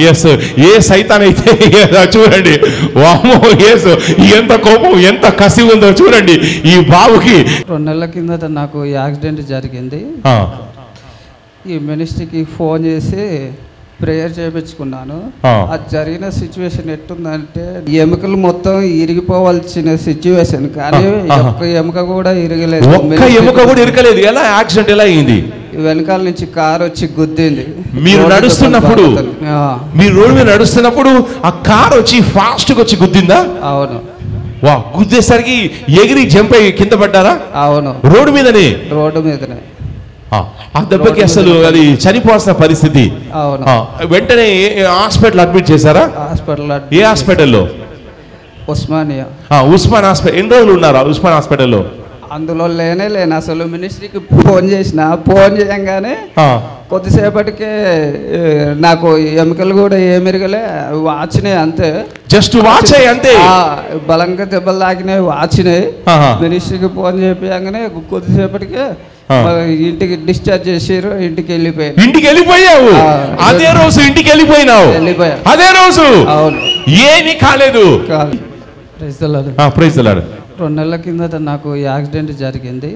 Yes ఏ సైతాన్ అయితే చూడండి, వామో ఎస్ ఎంత కోపం ఎంత కసి ఉందో చూడండి ఈ బాబుకి. 2 నెలల కిందట నాకు యాక్సిడెంట్ జరిగింది. ఈ మినిస్ట్రీకి ఫోన్ చేసి ప్రేయర్ చేయించుకున్నాను. అది జరిగిన సిచ్యువేషన్ ఎట్టుందంటే ఎముకలు మొత్తం ఇరిగిపోవాల్సిన సిచ్యువేషన్, కానీ ఒక్క ఎముక కూడా ఇరగలేదు. ఒక్క ఎముక కూడా ఇరగలేదు. ఎలా యాక్సిడెంట్ ఎలా అయింది? వెనకాల నుంచి కార్ వచ్చి గుద్దింది. మీరు నడుస్తున్నప్పుడు, మీరు రోడ్డు మీద నడుస్తున్నప్పుడు ఆ కార్ వచ్చి ఫాస్ట్ గా వచ్చి గుద్దిందా? అవును. వా, గుద్దేసరికి ఎగిరి జంప్ అయ్యి కింద పడ్డారా? అవును. రోడ్డు మీదనే? రోడ్డు మీదనే. ఆ దెబ్బకి అసలు అది చనిపోవాల్సిన పరిస్థితి. అవును. వెంటనే హాస్పిటల్ అడ్మిట్ చేశారా? హాస్పిటల్. ఏ హాస్పిటల్లో? ఉస్మానియా. ఉస్మాన్ హాస్పిటల్. ఎన్ని రోజులు ఉన్నారా ఉస్మాన్ హాస్పిటల్లో? అందులో లేనే అసలు. మినిస్ట్రీకి ఫోన్ చేసిన, ఫోన్ చేయంగానే కొద్దిసేపటికే నాకు ఎముకలు కూడా ఏమిరగలే, వాచినాయి అంతే. జస్ట్ వాచ్ అయ్యి అంతే. బలంగా దెబ్బలు తాకినాయి, వాచినాయి. మినిస్ట్రీకి ఫోన్ చేయంగానే కొద్దిసేపటికే ఇంటికి డిశ్చార్జ్ చేసారు. ఇంటికి వెళ్ళిపోయాను. ఇంటికి వెళ్ళిపోయావు? అదే రోజు ఇంటికి వెళ్ళిపోయినావు? వెళ్ళిపోయా అదే రోజు. అవును. ఏమీ కాలేదు. Praise the lord. Praise the lord. 2 నెలల కిందట నాకు యాక్సిడెంట్ జరిగింది.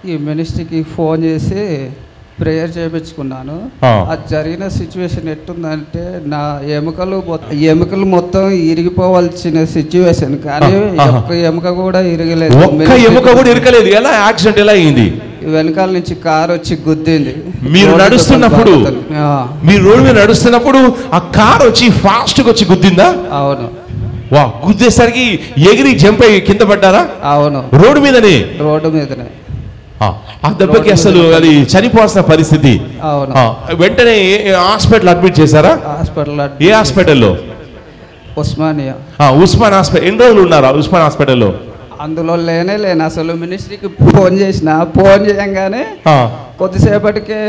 ఈ మినిస్ట్రీకి ఫోన్ చేసి ప్రేయర్ చేయించుకున్నాను. అది జరిగిన సిచ్యువేషన్ ఎట్టుందంటే నా ఎముకలు మొత్తం ఇరిగిపోవాల్సిన సిచ్యువేషన్, కానీ ఒక్క ఎముక కూడా ఇరగలేదు. ఒక్క ఎముక కూడా ఇరగలేదు. ఎలా యాక్సిడెంట్ ఎలా అయింది? వెనకాల నుంచి కార్ వచ్చి గుద్దింది. మీరు నడుస్తున్నప్పుడు, మీరు రోడ్డు మీద నడుస్తున్నప్పుడు ఆ కార్ వచ్చి ఫాస్ట్ గా వచ్చి గుద్దిందా? అవును. వా, గుద్దేసరికి ఎగిరి జంప్ అయ్యి కింద పడ్డారా? అవును. రోడ్డు మీదనే? రోడ్డు మీదనే. ఆ దెబ్బకి అసలు అది చనిపోవాల్సిన పరిస్థితి. అవును. వెంటనే హాస్పిటల్ అడ్మిట్ చేశారా? హాస్పిటల్. ఏ హాస్పిటల్లో? ఉస్మానియా. ఉస్మాన్ హాస్పిటల్. ఎన్ని రోజులు ఉన్నారా ఉస్మాన్ హాస్పిటల్లో? అందులో లేనే అసలు. మినిస్ట్రీకి ఫోన్ చేసిన, ఫోన్ చేయంగానే కొద్దిసేపటికే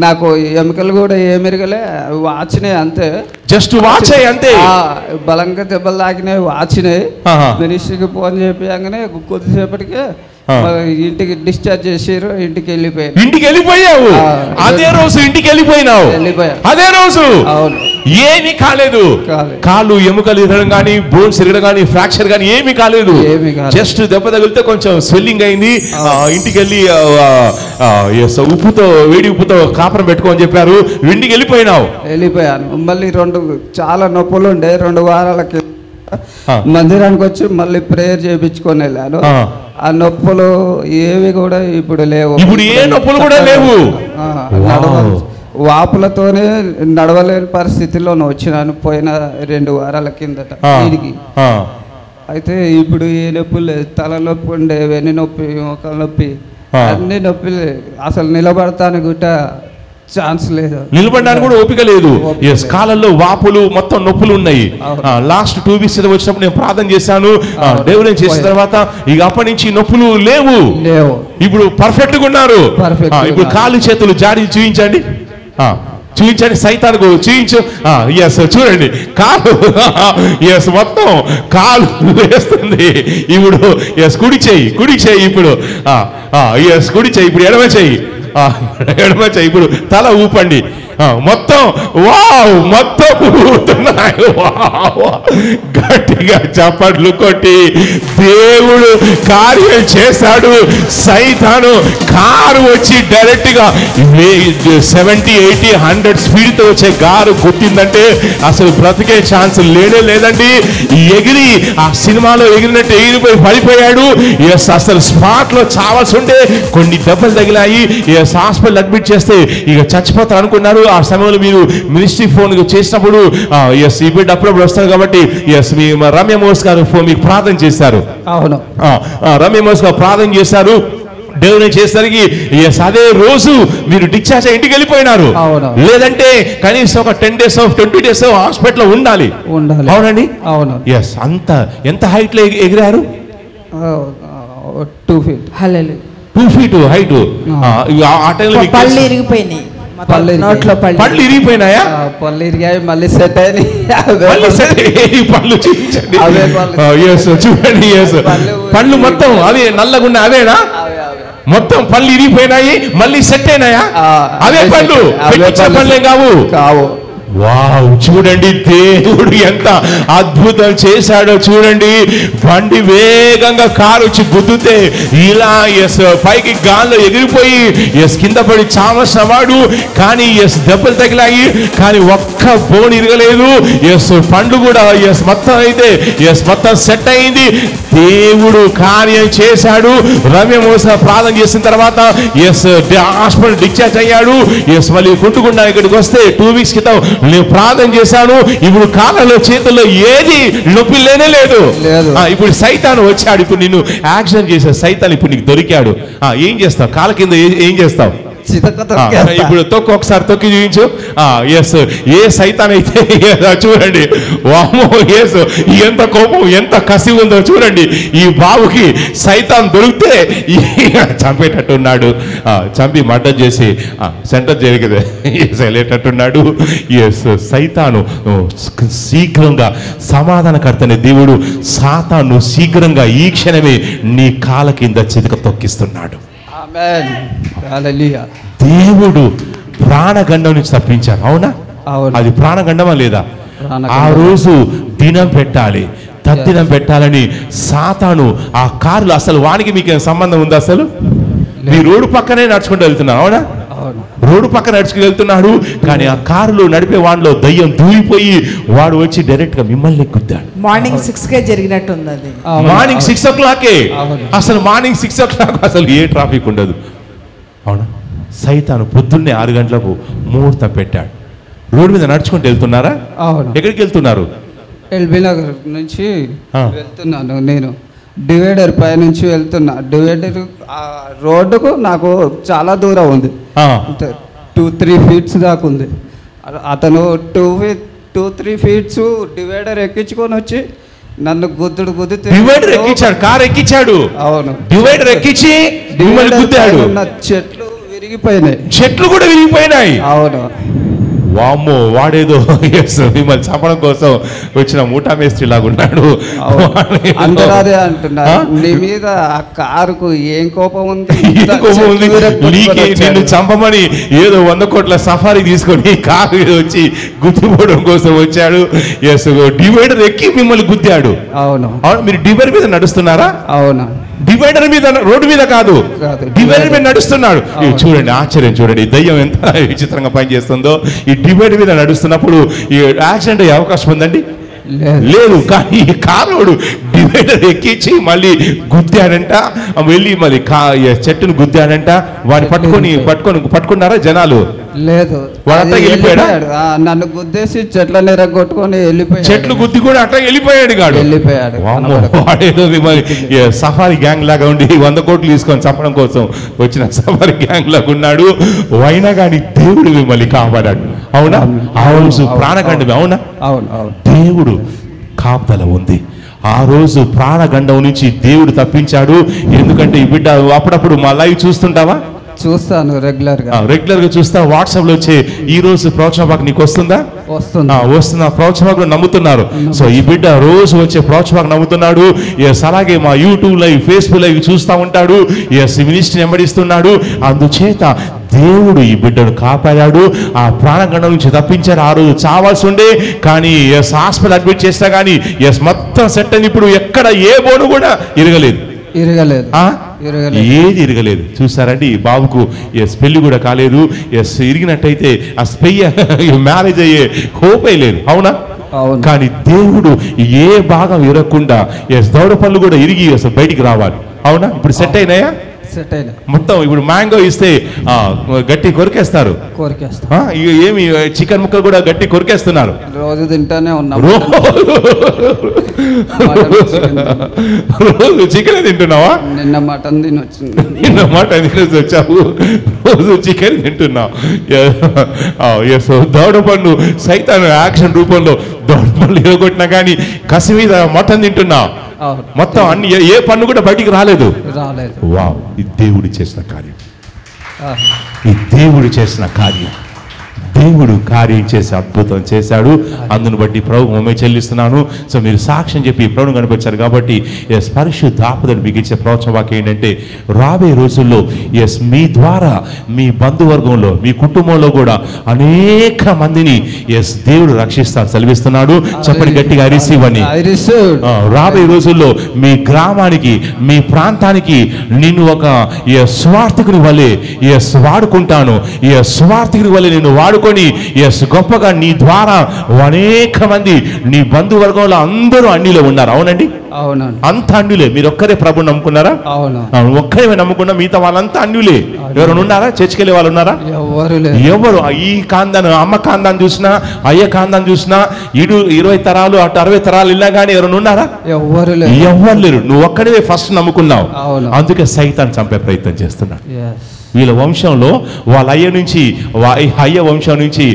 నాకు ఎముకలు కూడా ఏమిరగలే, వాచినాయి అంతే. జస్ట్ వాచ్ అయ్యి అంతే. బలంగా దెబ్బలు తాకినాయి, వాచినాయి. మినిస్ట్రీకి ఫోన్ చేయంగానే కొద్దిసేపటికే ఇంటికి డిశ్చార్జ్ చేసారు. ఇంటికి వెళ్ళిపోయాను. ఇంటికి వెళ్ళిపోయావు? అదే రోజు ఇంటికి వెళ్ళిపోయినావు? వెళ్ళిపోయా. అదే రోజు. అవును. ఏమీ కాలేదు. కాళ్ళు ఎముకలు ఇరగడం కానీ, బోన్స్ ఇరగడం కానీ, ఫ్రాక్చర్ కానీ ఏమీ కాలేదు. జస్ట్ దెబ్బ తగిలితే కొంచెం స్వెల్లింగ్ అయింది. ఇంటికి వెళ్ళి ఉప్పుతో, వేడి ఉప్పుతో కాపురం పెట్టుకోని చెప్పారు. ఇంటికి వెళ్ళిపోయినావు? వెళ్ళిపోయాను. మళ్ళీ చాలా నొప్పులు ఉండే. 2 వారాలకి మందిరానికి వచ్చి మళ్ళీ ప్రేయర్ చేయించుకొని వెళ్ళాను. ఆ నొప్పులు ఏవి కూడా ఇప్పుడు లేవు. ఇప్పుడు ఏ నొప్పులు కూడా లేవు. వాపులతోనే నడవలేని పరిస్థితిలో వచ్చినాను పోయిన 2 వారాల కిందట దీనికి. అయితే ఇప్పుడు ఏ నొప్పి లేదు. తలనొప్పి ఉండే, వెన్ను నొప్పి, మొక్కల నొప్పి, అన్ని నొప్పులు. అసలు నిలబడతాను గుట్ట ఛాన్స్ లేదు. నిలబడడానికి కూడా ఓపిక లేదు. కాలంలో వాపులు మొత్తం నొప్పులు ఉన్నాయి. లాస్ట్ 2 వీక్స్ వచ్చినప్పుడు నేను ప్రార్థన చేశాను. దేవుని చేసిన తర్వాత ఇక అప్పటి నుంచి నొప్పులు లేవు. ఇప్పుడు పర్ఫెక్ట్ గా ఉన్నారు. ఇప్పుడు కాళ్ళు చేతులు జాడి చూపించండి, చూపించండి. సైతానికి చూపించు. ఎస్ చూడండి, కాలు ఎస్ మొత్తం కాలు వేస్తుంది. ఇప్పుడు ఎస్ కుడి చేయి ఇప్పుడు. ఎస్ కుడి చేయి. ఇప్పుడు ఎడమ చేయి. ఇప్పుడు తల ఊపండి. మొత్తం వావ్ మొత్తం ఊపుతున్నాయి. గట్టిగా చప్పట్లు కొట్టి దేవుడు కార్యం చేశాడు. సైతాను కారు వచ్చి డైరెక్ట్ గా 70, 80, 100 స్పీడ్ తో వచ్చే కారు కొట్టిందంటే అసలు బ్రతికే ఛాన్స్ లేదండి. ఎగిరి ఆ సినిమాలో ఎగిరినట్టు ఎగిరిపోయి పడిపోయాడు. ఎస్ అసలు స్పాట్ లో చావాల్సి ఉంటే కొన్ని దెబ్బలు తగిలాయి. ఎస్ హాస్పిటల్ అడ్మిట్ చేస్తే ఇక చచ్చిపోతారు అనుకున్నారు. ఆ సమయంలో మీరు మినిస్ట్రీ ఫోన్ చేసినప్పుడు ఎస్ ఈ బిడ్డ అప్పుడప్పుడు వస్తారు కాబట్టి ఎస్ మీ రమ్య మోస్ గారు ఫోన్ మీకు ప్రార్థన చేశారు. అవును. రమ్య మోస్ గారు ప్రార్థన చేశారు. దేవుని చేసరికి ఎస్ అదే రోజు మీరు డిశ్చార్జ్ ఇంటికి వెళ్ళిపోయినారు. లేదంటే కనీసం ఒక 10 days 20 days హాస్పిటల్లో ఉండాలి. అవునండి. అవును. ఎస్ ఎంత హైట్ లో ఎగిరారు? 2 feet. 2 feet height. ఆ టైంలో పళ్ళు ఇరిగిపోయినాయి. పళ్ళు ఇరిగిపోయినాయా? పళ్ళు ఇరిగాయి, మళ్ళీ సెట్ అయినాయి. పళ్ళు చూడండి. పళ్ళు మొత్తం అవే నల్లగున్న అవేనా? మొత్తం పళ్ళు ఇరిగిపోయినాయి, మళ్ళీ సెట్ అయినాయా? అవే పళ్ళు, పెట్టించిన పళ్ళే కావు. వావ్, చూడండి దేవుడు ఎంత అద్భుతం చేశాడో చూడండి. బండి వేగంగా కారు వచ్చి గుద్దుతే ఇలా పైకి గాల్లో ఎగిరిపోయి కింద పడి చావసిన వాడు, కానీ దెబ్బలు తగిలాయి, కానీ ఒక్క బోన్ ఇరగలేదు. పండు కూడా మొత్తం అయితే మొత్తం సెట్ అయింది. దేవుడు కార్యం చేశాడు. రమ్య మోస ప్రార్థన చేసిన తర్వాత హాస్పిటల్ డిశ్చార్జ్ అయ్యాడు. మళ్ళీ కొట్టుకుండా ఇక్కడికి వస్తే 2 weeks క్రితం నేను ప్రార్థన చేశాను. ఇప్పుడు కాళ్ళలో చేతుల్లో ఏది నొప్పి లేనే లేదు. ఇప్పుడు సైతాను వచ్చాడు. ఇప్పుడు నిన్ను యాక్సిడెంట్ చేసే సైతాన్ ఇప్పుడు నీకు దొరికాడు. ఏం చేస్తావు? కాళ్ళ కింద ఏం చేస్తావు? ఇప్పుడు ఒకసారి తొక్కి చూపించు. ఏ సైతాన్ అయితే చూడండి, వామో ఎంత కోపం, ఎంత కసి ఉందో చూడండి. ఈ బాబుకి సైతాన్ దొరికితే చంపేటట్టున్నాడు. చంపి మర్డర్ చేసి సెంటర్ జరిగితే వెళ్ళేటట్టున్నాడు. సైతాను శీఘ్రంగా సమాధానకర్తనే దేవుడు సాతాను శీఘ్రంగా ఈ క్షణమే నీ కాళ్ళ కింద చితక తొక్కిస్తున్నాడు. దేవుడు ప్రాణగండం నుంచి తప్పించాడు. అవునా? అది ప్రాణగండమా లేదా? ఆ రోజు దినం పెట్టాలి, తద్దినం పెట్టాలని సాతాను ఆ కారులో, అసలు వానికి మీకు సంబంధం ఉందా? అసలు మీ రోడ్డు పక్కనే నడుచుకుంటూ వెళ్తున్నావు. అవునా? రోడ్డు పక్కన నడుచుకు వెళ్తున్నాడు, కానీ ఆ కారులో నడిపే వాడిలో దయ్యం దూరిపోయి వాడు వచ్చి డైరెక్ట్ గా మిమ్మల్ని గుద్దాడు. మార్నింగ్ 6 జరిగినట్టుంది అది. Morning 6 o'clock. అసలు మార్నింగ్ 6 o'clock అసలు ఏ ట్రాఫిక్ ఉండదు. అవునా? సైతాను పొద్దున్నే 6 గంటలకు ముహూర్తం పెట్టాడు. రోడ్డు మీద నడుచుకుంటూ వెళ్తున్నారా? ఎక్కడికి వెళ్తున్నారు? ఎల్బీ నగర్ నుంచి వెళ్తున్నాను నేను. డివైడర్ పై నుంచి వెళ్తున్నా. డివైడర్ రోడ్డుకు నాకు చాలా దూరం ఉంది, 2-3 feet దాకా ఉంది. అతను 2-3 feet డివైడర్ ఎక్కించుకొని వచ్చి నన్ను గుద్దితే డివైడర్ ఎక్కించాడు, కారు ఎక్కించాడు. అవును, డివైడర్ ఎక్కించి గుద్దాడు. చెట్లు విరిగిపోయినాయి, చెట్లు కూడా విరిగిపోయినాయి. అవును. వామ్మో, వాడేదో మిమ్మల్ని చంపడం కోసం వచ్చిన మూటా మేస్త్రి లాగా ఉన్నాడు. అందరూ అదే అంటున్నారు, నీ మీద ఆ కారుకు ఏం కోపం ఉంది, నిన్ను చంపమని ఏదో 100 కోట్ల సఫారీ తీసుకొని కారు వచ్చి గుద్దిపోవడం కోసం వచ్చాడు. డివైడర్ ఎక్కి మిమ్మల్ని గుద్దాడు. అవును. మీరు డివైడర్ మీద నడుస్తున్నారా? అవును. డివైడర్ మీద, రోడ్డు మీద కాదు, డివైడర్ మీద నడుస్తున్నాడు. చూడండి, ఆశ్చర్యం చూడండి, దయ్యం ఎంత విచిత్రంగా పనిచేస్తుందో. ఈ డివైడర్ మీద నడుస్తున్నప్పుడు ఈ యాక్సిడెంట్ అయ్యే అవకాశం ఉందండి? లేదు. కానీ ఈ కారోడు డివైడర్ ఎక్కించి మళ్ళీ గుద్దాడంట, వెళ్ళి మళ్ళీ చెట్టును గుద్దాడంట. వాడిని పట్టుకున్నారా జనాలు? లేదు, వాడంతా వెళ్ళిపోయాడు. నన్ను గుద్దేసి చెట్లని ఎరగొట్టుకొని వెళ్ళిపోయాడు. చెట్లు గుద్ది కూడా అట్లా వెళ్ళిపోయాడు. సఫారీ గ్యాంగ్ లాగా ఉండి 100 కోట్లు తీసుకొని చంపడం కోసం వచ్చిన సఫారీ గ్యాంగ్ లాగా ఉన్నాడు. అయినా కానీ దేవుడు మిమ్మల్ని కాపాడాడు. అవునా? ఆ రోజు ప్రాణగండమే. అవునా? దేవుడు కాపుదల ఉంది. ఆ రోజు ప్రాణగండం నుంచి దేవుడు తప్పించాడు. ఎందుకంటే ఈ బిడ్డ అప్పుడప్పుడు మా లైవ్ చూస్తుంటావా? చూస్తాను, రెగ్యులర్ గా చూస్తా. వాట్సాప్ లో వచ్చే ఈ రోజు ప్రోత్సాహం నీకు వస్తుందా? వస్తున్నా. ప్రోత్సాహం నమ్ముతున్నారు. సో ఈ బిడ్డ రోజు వచ్చే ప్రోత్సాహం నమ్ముతున్నాడు. అలాగే మా యూట్యూబ్ లైవ్, ఫేస్బుక్ లైవ్ చూస్తూ ఉంటాడు. మినిస్ట్రీ నెమ్మడిస్తున్నాడు. అందుచేత దేవుడు ఈ బిడ్డను కాపాడాడు, ఆ ప్రాణగండం నుంచి తప్పించాడు. ఆ రోజు చావాల్సి ఉండే, కానీ హాస్పిటల్ అడ్మిట్ చేసినా కానీ మొత్తం సెట్ అయింది. ఇప్పుడు ఎక్కడ ఏ బోను కూడా ఇరగలేదు. ఏది ఇరగలేదు. చూసారండి, ఈ బాబుకు పెళ్లి కూడా కాలేదు. ఇరిగినట్టయితే ఆ మ్యారేజ్ అయ్యే హోప్ లేదు. అవునా? కానీ దేవుడు ఏ భాగం ఇరగకుండా దౌడ పళ్ళు కూడా ఇరిగి బయటికి రావాలి. అవునా? ఇప్పుడు సెట్ అయినాయా? మొత్తం ఇప్పుడు మ్యాంగో ఇస్తే గట్టి కొరికేస్తారు. ఏమి చికెన్ ముక్కలు కూడా గట్టి కొరికేస్తున్నారు. రోజు తింటానే ఉన్నాం. రోజు చికెన్ తింటున్నావా? నిన్న మటన్ తినొచ్చింది. నిన్న మటన్ తినేసి వచ్చావు, రోజు చికెన్ తింటున్నావు. దౌడ పండు సైతాను యాక్షన్ రూపంలో దౌడ పండ్లు ఇరగొట్టినా కానీ కసి మీద మటన్ తింటున్నావు. మొత్తం అన్ని ఏ పన్ను కూడా బయటికి రాలేదు. వావ్, ఈ దేవుడు చేసిన కార్యం, ఈ దేవుడు చేసిన కార్యం. దేవుడు కార్యం చేసి అద్భుతం చేశాడు. అందును బట్టి ప్రభు మమ్మీ చెల్లిస్తున్నాను. సో మీరు సాక్ష్యం చెప్పి ప్రభుని కనిపించారు కాబట్టి ఎస్ పరిశుద్ధాత్మను మీకు ఇచ్చే ప్రోత్సాహ వాక్యం ఏంటంటే రాబోయే రోజుల్లో ఎస్ మీ ద్వారా మీ బంధువర్గంలో మీ కుటుంబంలో కూడా అనేక మందిని ఎస్ దేవుడు రక్షిస్తాను సెలవిస్తున్నాడు. చెప్పండి గట్టిగా రిసీవ్ అని. రాబోయే రోజుల్లో మీ గ్రామానికి మీ ప్రాంతానికి నిన్ను ఒక స్వార్థకుని వల్లే ఎస్ వాడుకుంటాను. స్వార్థకుని వల్లే నిన్ను వాడుకొని ఎస్ గొప్పగా నీ ద్వారా అనేక మంది నీ బంధువర్గంలో అందరూ అన్నిలో ఉన్నారు. అవునండి, అవునండి, అంత అన్యులే. మీరు ఒక్కరే ప్రభుని నమ్ముకున్నారా? అవును, ఒక్కరే నమ్ముకున్నా, మిగతా వాళ్ళంతా అన్యులే. ఎవరైనా ఉన్నారా? చర్చికెళ్ళే వాళ్ళు ఉన్నారా? ఎవరు? ఈ కాందాను అమ్మ కాందాన్ని చూసినా అయ్య కాందాన్ని చూసినా ఇటు 20 తరాలు అటు 60 తరాలు ఇలా కానీ ఎవరైనా ఉన్నారా? ఎవరు లేరు. నువ్వు ఒక్కడే ఫస్ట్ నమ్ముకున్నావు. అందుకే సైతాన్ని చంపే ప్రయత్నం చేస్తున్నాడు. వీళ్ళ వంశంలో వాళ్ళ అయ్య నుంచి అయ్య వంశం నుంచి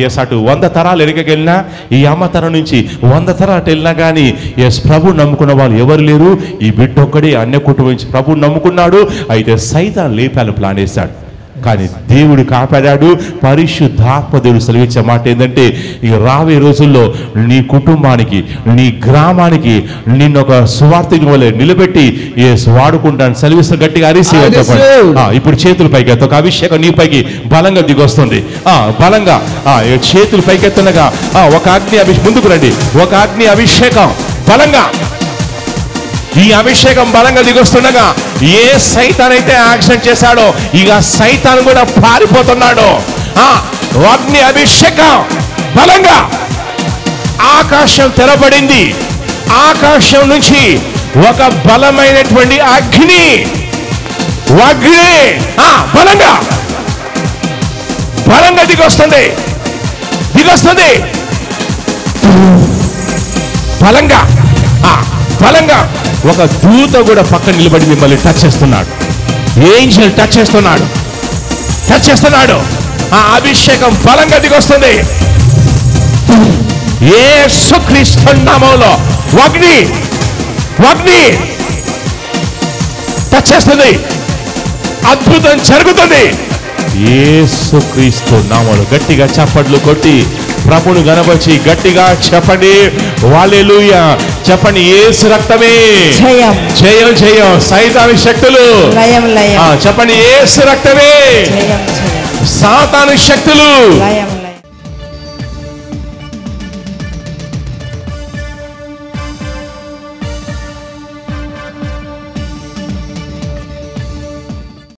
ఎస్ అటు 100 తరాలు ఎరగకెళ్ళినా ఈ అమ్మ తరం నుంచి 100 తరాలు వెళ్ళినా కానీ ఎస్ ప్రభు నమ్ముకున్న వాళ్ళు ఎవరు లేరు. ఈ బిడ్డ ఒక్కడే అన్య కుటుంబం నుంచి ప్రభు నమ్ముకున్నాడు. అయితే సైతాన్ లేపాలని ప్లాన్ వేశాడు, కానీ దేవుడు కాపాడాడు. పరిశుద్ధాత్మ దేవుడు సెలవిచ్చే మాట ఏంటంటే ఇక రాబోయే రోజుల్లో నీ కుటుంబానికి నీ గ్రామానికి నిన్ను ఒక సువార్తిని వలె నిలబెట్టి వాడుకుంటాను సెలవిస్తూ గట్టిగా అరిసి ఇప్పుడు చేతుల పైకి ఒక అభిషేకం నీ పైకి బలంగా దిగొస్తుంది. బలంగా చేతులు పైకెత్తుండగా ఒక అగ్ని ముందుకు రండి. ఒక అగ్ని అభిషేకం బలంగా ఈ అభిషేకం బలంగా దిగొస్తుండగా ఏ సైతాన్ అయితే యాక్సిడెంట్ చేశాడో ఇక సైతాన్ కూడా పారిపోతున్నాడు. అగ్ని అభిషేకం బలంగా ఆకాశం తెరబడింది. ఆకాశం నుంచి ఒక బలమైనటువంటి అగ్ని బలంగా బలంగా దిగొస్తుంది బలంగా బలంగా ఒక దూత కూడా పక్కన నిలబడి మిమ్మల్ని టచ్ చేస్తున్నాడు. ఏంజెల్ టచ్ చేస్తున్నాడు. ఆ అభిషేకం బలంగా దిగొస్తుంది. యేసుక్రీస్తు నామములో అగ్ని టచ్ చేస్తుంది. అద్భుతం జరుగుతుంది. యేసుక్రీస్తు నామములో గట్టిగా చప్పట్లు కొట్టి ప్రభును గణపరిచి గట్టిగా చెప్పండి హల్లెలూయా. చెప్పండి యేసు రక్తమే జయం జయం జయం. సైతాను శక్తులు లయం లయం. చెప్పండి యేసు రక్తమే జయం జయం. సాతాను శక్తులు లయం